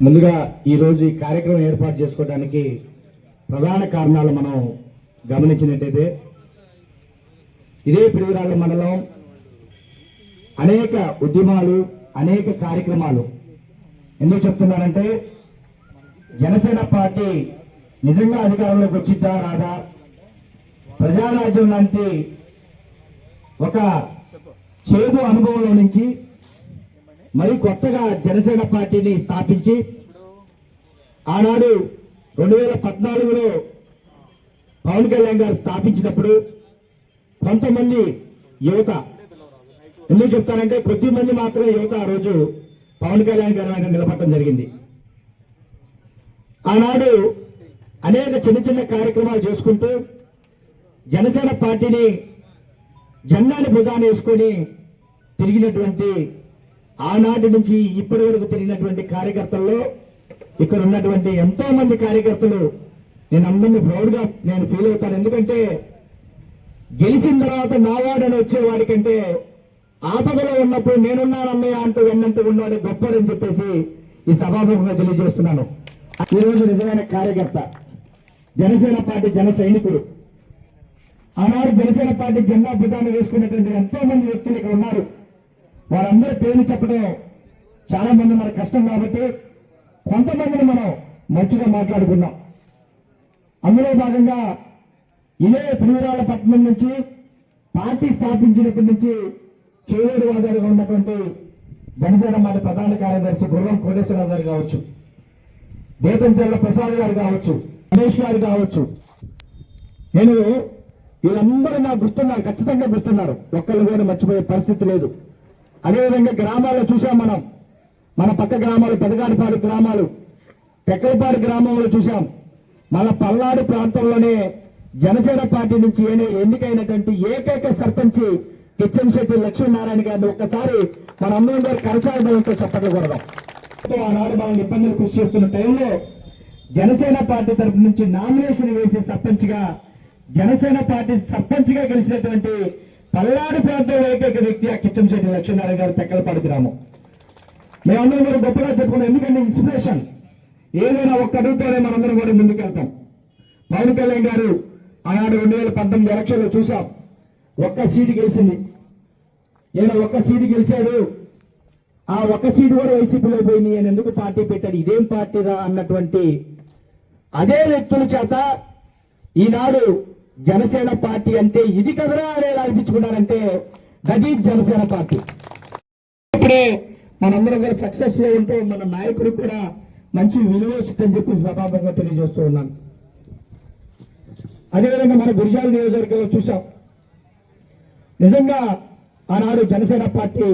ముందుగా ఈరోజు ఈ కార్యక్రమం ఏర్పాటు చేసుకోవడానికి ప్రధాన కారణాలు మనం గమనించినట్టయితే ఇదే పిడుగురాళ్ల మండలం అనేక ఉద్యమాలు అనేక కార్యక్రమాలు ఎందుకు చెప్తున్నారంటే జనసేన పార్టీ నిజంగా అధికారంలోకి వచ్చిద్దా రాదా, ప్రజారాజ్యం లాంటి ఒక చేదు అనుభవంలో నుంచి మరి కొత్తగా జనసేన పార్టీని స్థాపించి ఆనాడు 2014లో పవన్ కళ్యాణ్ గారు స్థాపించినప్పుడు కొంతమంది యువత, ఎందుకు చెప్తానంటే కొద్ది మంది మాత్రమే యువత ఆ రోజు పవన్ కళ్యాణ్ గారి వెంట నిలబడటం జరిగింది. ఆనాడు అనేక చిన్న చిన్న కార్యక్రమాలు చేసుకుంటూ జనసేన పార్టీని జెండాని భుజాన్ని వేసుకొని తిరిగినటువంటి ఆనాటి నుంచి ఇప్పటి వరకు తిరిగినటువంటి కార్యకర్తల్లో ఇక్కడ ఉన్నటువంటి ఎంతో మంది కార్యకర్తలు నేను అందరినీ ప్రౌడ్గా నేను ఫీల్ అవుతాను. ఎందుకంటే గెలిచిన తర్వాత నావాడని వచ్చేవాడి కంటే ఆపదలో ఉన్నప్పుడు నేనున్నానన్నయ్య అంటూ వెన్నంటూ ఉన్నవాడు గొప్పడని చెప్పేసి ఈ సభాముఖంగా తెలియజేస్తున్నాను. ఈరోజు నిజమైన కార్యకర్త, జనసేన పార్టీ జన సైనికుడు, ఆనాడు జనసేన పార్టీ జెండా భుజాన్ని వేసుకున్నటువంటి ఎంతో మంది వ్యక్తులు ఇక్కడ ఉన్నారు. వారందరి పేర్లు చెప్పడం చాలా మంది మన కష్టం కాబట్టి కొంతమందిని మనం మంచిగా మాట్లాడుకున్నాం. అందులో భాగంగా ఇదే పులివెరాలపట్నం నుంచి పార్టీ స్థాపించినప్పటి నుంచి చేవేడు వాదాలుగా ఉన్నటువంటి జనసేన పార్టీ ప్రధాన కార్యదర్శి గుర్రం కోటేశ్వరరావు గారు కావచ్చు, దేతంచెర్ల ప్రసాద్ గారు కావచ్చు, రమేష్ గారు కావచ్చు, నేను వీళ్ళందరూ నాకు గుర్తున్నారు, ఖచ్చితంగా గుర్తున్నారు, ఒక్కళ్ళు కూడా మర్చిపోయే పరిస్థితి లేదు. అదేవిధంగా గ్రామాల్లో చూసాం మనం, మన పక్క గ్రామాలు పెదగాడిపాడు గ్రామాలు, టెక్కలపాడు గ్రామంలో చూసాం. మన పల్నాడు ప్రాంతంలోనే జనసేన పార్టీ నుంచి ఎన్నికైనటువంటి ఏకైక సర్పంచ్ కిచ్చంశెట్టి లక్ష్మీనారాయణ గారిని ఒక్కసారి మన అందరం గారు కరచాలతో చెప్పట్లు కొడదాం. ఆనాడు మనం ఇబ్బందులు కృషి చేస్తున్న టైంలో జనసేన పార్టీ తరఫు నుంచి నామినేషన్ వేసి జనసేన పార్టీ సర్పంచ్ గా గెలిచినటువంటి పల్నాడు ప్రాంతంలో ఏకైక వ్యక్తి ఆ కిచ్చంశెట్టి లక్ష్మీనారాయణ గారు తెక్కలపాడు గ్రామం. మేమందరం కూడా గొప్పగా చెప్పుకున్నాం. ఎందుకంటే ఇన్స్పిరేషన్ ఏదైనా ఒక్క అడుగుతోనే మనందరం కూడా ముందుకెళ్తాం. పవన్ కళ్యాణ్ గారు ఆనాడు 2019 ఎలక్షన్లో చూసాం, ఒక్క సీటు గెలిచింది. ఈయన ఒక్క సీటు గెలిచాడు, ఆ ఒక్క సీటు కూడా వైసీపీలో పోయింది. ఈయన ఎందుకు పార్టీ పెట్టాడు, ఇదేం పార్టీరా అన్నటువంటి అదే వ్యక్తుల చేత ఈనాడు జనసేన పార్టీ అంటే ఇది కదరా అనేది అనిపించుకున్నారంటే దట్ ఈజ్ జనసేన పార్టీ. ఇప్పుడే మనందరం కూడా సక్సెస్ లో ఉంటే మన నాయకుడికి కూడా మంచి విలువ వచ్చిందని చెప్పి సభాముఖంగా తెలియజేస్తూ ఉన్నాను. అదేవిధంగా మన గురిజాల నియోజకవర్గంలో చూసాం, నిజంగా ఆనాడు జనసేన పార్టీ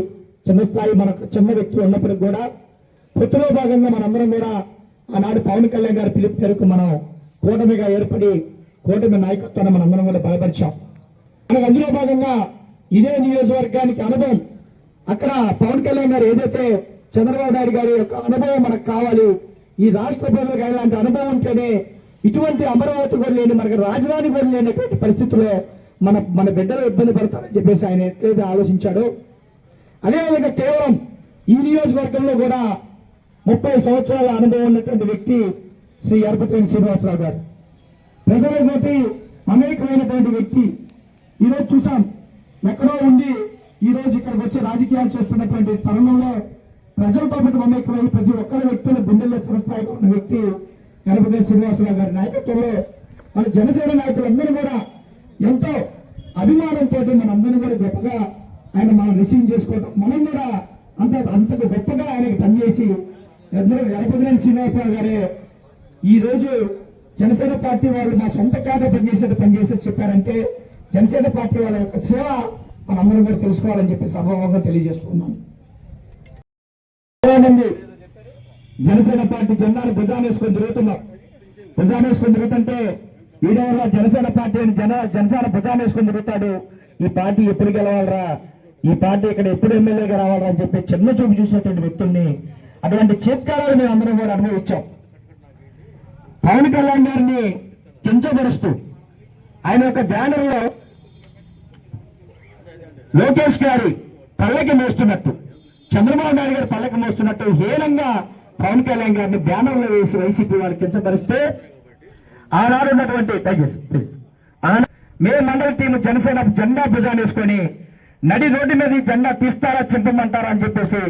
చిన్న స్థాయి మనకు చిన్న వ్యక్తులు ఉన్నప్పటికీ కూడా పొత్తులో భాగంగా మనందరం కూడా ఆనాడు పవన్ కళ్యాణ్ గారి పిలుపు మేరకు మనం కూటమిగా ఏర్పడి కూటమి నాయకత్వాన్ని మనందరం కూడా బలపరిచాం. మనకు అందులో భాగంగా ఇదే నియోజకవర్గానికి అనుభవం, అక్కడ పవన్ కళ్యాణ్ గారు ఏదైతే చంద్రబాబు నాయుడు గారి యొక్క అనుభవం మనకు కావాలి, ఈ రాష్ట్ర ప్రజలకు ఇలాంటి అనుభవం ఉంటేనే ఇటువంటి అమరావతి కూడా లేని, మనకు రాజధాని కూడా లేనటువంటి పరిస్థితుల్లో మన బిడ్డలు ఇబ్బంది పడతారని చెప్పేసి ఆయన ఎట్లయితే ఆలోచించాడో, అదేవిధంగా కేవలం ఈ నియోజకవర్గంలో కూడా 30 సంవత్సరాల అనుభవం ఉన్నటువంటి వ్యక్తి శ్రీ ఎరపతినేని శ్రీనివాసరావు గారు, ప్రజలతోటి అనేకమైనటువంటి వ్యక్తి. ఈరోజు చూసాం, ఎక్కడో ఉండి ఈరోజు ఇక్కడికి వచ్చి రాజకీయాలు చేస్తున్నటువంటి తరుణంలో ప్రజలతో పాటు మమేకమై ప్రతి ఒక్కరి వ్యక్తుల గుండెల్లో చిరస్థాయిగా ఉన్న వ్యక్తి ఎరపతినేని శ్రీనివాసరావు గారి నాయకత్వంలో మన జనసేన నాయకులందరూ కూడా ఎంతో అభిమానంతో మనందరం కూడా గొప్పగా ఆయన మనం రిసీవ్ చేసుకోవడం, మనం కూడా అంతకు గొప్పగా ఆయనకి పనిచేసి ఎరపతినేని శ్రీనివాసరావు గారే ఈ రోజు జనసేన పార్టీ వాళ్ళు మా సొంత కాదు పనిచేసేట్టు చెప్పారంటే జనసేన పార్టీ వాళ్ళ యొక్క సేవ మనందరం కూడా తెలుసుకోవాలని చెప్పి సభాముఖంగా తెలియజేస్తున్నాం. మంది జనసేన పార్టీ జెండాను భుజాన్ని వేసుకొని తిరుగుతున్నాం. భుజాన్ని వేసుకొని తిరుగుతుంటే వీడెవరా జనసేన పార్టీ అని జనసేన భుజాన్ని వేసుకొని తిరుగుతాడు, ఈ పార్టీ ఎప్పుడు గెలవాలరా, ఈ పార్టీ ఇక్కడ ఎప్పుడు ఎమ్మెల్యేగా రావాలరా అని చెప్పి చిన్న చూపు చూసినటువంటి వ్యక్తుల్ని, అటువంటి చేత్కారాలు మేము అందరం కూడా అనుభవించాం. పవన్ కళ్యాణ్ గారిని కించపరుస్తూ ఆయన యొక్క బ్యానర్లో లోకేష్ గారి పల్లకి మోస్తున్నట్టు, చంద్రబాబు నాయుడు గారు పల్లకి మోస్తున్నట్టు హేళంగా పవన్ కళ్యాణ్ గారిని బ్యానర్లో వేసి వైసీపీ వారు కించపరిస్తే ఆనాడు ఉన్నటువంటి ప్లీజ్ మే మండల టీం జనసేన జెండా భుజాన్ని వేసుకొని నడి రోడ్డు మీద జెండా తీస్తారా చింపమంటారా అని చెప్పేసి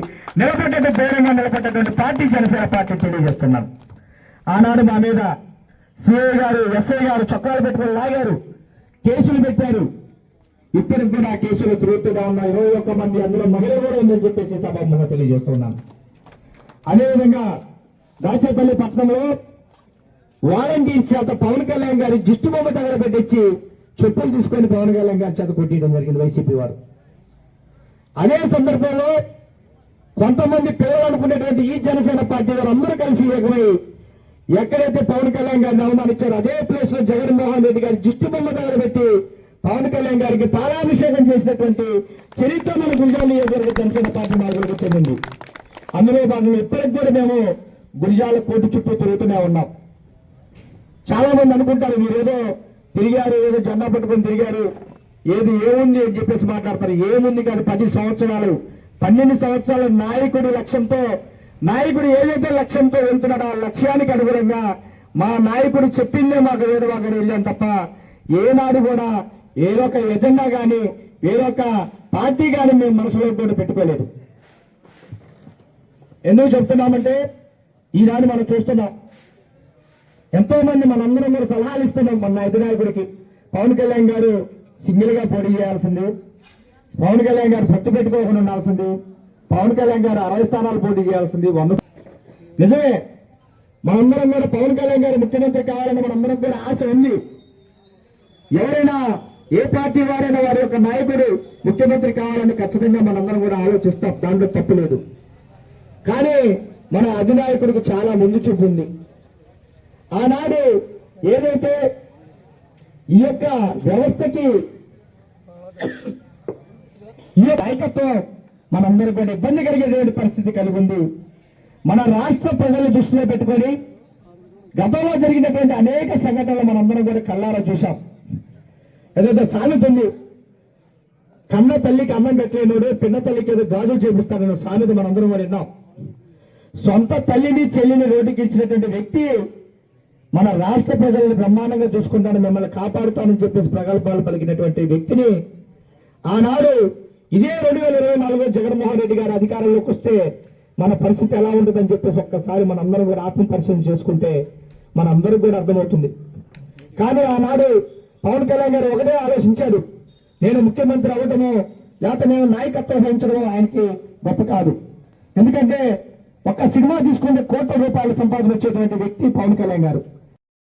ధైర్యంగా నిలబడ్డటువంటి పార్టీ జనసేన పార్టీ తెలియజేస్తున్నాం. ఆనాడు మా మీద సిఐ గారు ఎస్ఐ గారు చొక్కాలు పెట్టుకుని లాగారు, కేసులు పెట్టారు. ఇప్పటికి కూడా ఆ కేసులు తిరుగుతూనే ఉన్న 21 మంది అందులో మహిళ కూడా ఉందని చెప్పేసి సభాముఖంగా తెలియజేస్తున్నాను. అదేవిధంగా దాచేపల్లి పట్టణంలో వాలంటీర్స్ చేత పవన్ కళ్యాణ్ గారి దిష్టి బొమ్మ తగలబెట్టించి చెప్పులు తీసుకొని పవన్ కళ్యాణ్ గారి చేత కొట్టియడం జరిగింది వైసీపీ వారు. అదే సందర్భంలో కొంతమంది పిల్లలు అనుకునేటువంటి ఈ జనసేన పార్టీ వారు అందరూ కలిసి ఏకమై ఎక్కడైతే పవన్ కళ్యాణ్ గారిని అవమానించారో అదే ప్లేస్ లో జగన్మోహన్ రెడ్డి గారి దిష్టి బొమ్మ తగలబెట్టి పవన్ కళ్యాణ్ గారికి పాలాభిషేకం చేసినటువంటి చరిత్ర మన గురిజాల నియోజకవర్గ జనసేన పార్టీ నాయకులకు చెందింది. అందులో భాగంగా ఇప్పటికి కూడా మేము గురిజాల కోటి చుట్టూ తిరుగుతూనే ఉన్నాం. చాలా మంది అనుకుంటారు మీరేదో తిరిగారు, ఏదో జెండా పట్టుకొని తిరిగారు, ఏముంది అని చెప్పేసి మాట్లాడతారు. ఏముంది కాదు, 10 సంవత్సరాలు 12 సంవత్సరాల నాయకుడి లక్ష్యంతో, నాయకుడు ఏదైతే లక్ష్యంతో వెళ్తున్నాడో ఆ లక్ష్యానికి అనుగుణంగా మా నాయకుడు చెప్పిందే మాకు వేదవాగని వెళ్ళాం తప్ప ఏనాడు కూడా ఏదొక ఎజెండా కానీ వేరొక పార్టీ కానీ మేము మనసులో కూడా పెట్టుకోలేదు. ఎందుకు చెప్తున్నామంటే ఈనాడు మనం చూస్తున్నాం, ఎంతో మంది మనందరం కూడా సలహాలు ఇస్తున్నాం. మన అధినాయకుడికి పవన్ కళ్యాణ్ గారు సింగిల్ గా పోటీ చేయాల్సింది, పవన్ కళ్యాణ్ గారు పొత్తు పెట్టుకోకుండా ఉండాల్సింది, పవన్ కళ్యాణ్ గారు 60 స్థానాలు పోటీ చేయాల్సింది. నిజమే, మనందరం కూడా పవన్ కళ్యాణ్ గారు ముఖ్యమంత్రి కావాలని మనందరం కూడా ఆశ ఉంది. ఎవరైనా ఏ పార్టీ వారైనా వారి యొక్క నాయకుడు ముఖ్యమంత్రి కావాలని ఖచ్చితంగా మనందరం కూడా ఆలోచిస్తాం, దాంట్లో తప్పు లేదు. కానీ మన అధినాయకుడికి చాలా ముందు చూపు ఉంది. ఆనాడు ఏదైతే ఈ యొక్క వ్యవస్థకి ఈ నాయకత్వం మనందరూ కూడా ఇబ్బంది కలిగేటువంటి పరిస్థితి కలిగి ఉంది. మన రాష్ట్ర ప్రజలు దృష్టిలో పెట్టుకొని గతంలో జరిగినటువంటి అనేక సంఘటనలు మనందరం కూడా కళ్ళారా చూశాం. ఏదైతే సామెత ఉంది, కన్న తల్లికి అన్నం పెట్టలేనోడు పిన్న తల్లికి ఏదో గాజులు చేపిస్తానని సామెత మనందరం కూడా విన్నాం. సొంత తల్లిని చెల్లిని రోడ్డుకి ఇచ్చినటువంటి వ్యక్తి మన రాష్ట్ర ప్రజలను బ్రహ్మాండంగా చూసుకుంటాను, మిమ్మల్ని కాపాడుతానని చెప్పేసి ప్రగల్భాలు పలికినటువంటి వ్యక్తిని ఆనాడు ఇదే 2024లో జగన్మోహన్ రెడ్డి గారు అధికారంలోకి వస్తే మన పరిస్థితి ఎలా ఉంటుందని చెప్పేసి ఒక్కసారి మనందరం కూడా ఆత్మ పరిశీలన చేసుకుంటే మనందరికి కూడా అర్థమవుతుంది. కానీ ఆనాడు పవన్ కళ్యాణ్ గారు ఒకటే ఆలోచించాడు, నేను ముఖ్యమంత్రి అవ్వటము లేకపోతే నేను నాయకత్వం వహించడము ఆయనకి గొప్ప కాదు. ఎందుకంటే ఒక్క సినిమా తీసుకుంటే ₹1 కోట్ల సంపాదన వచ్చేటువంటి వ్యక్తి పవన్ కళ్యాణ్ గారు.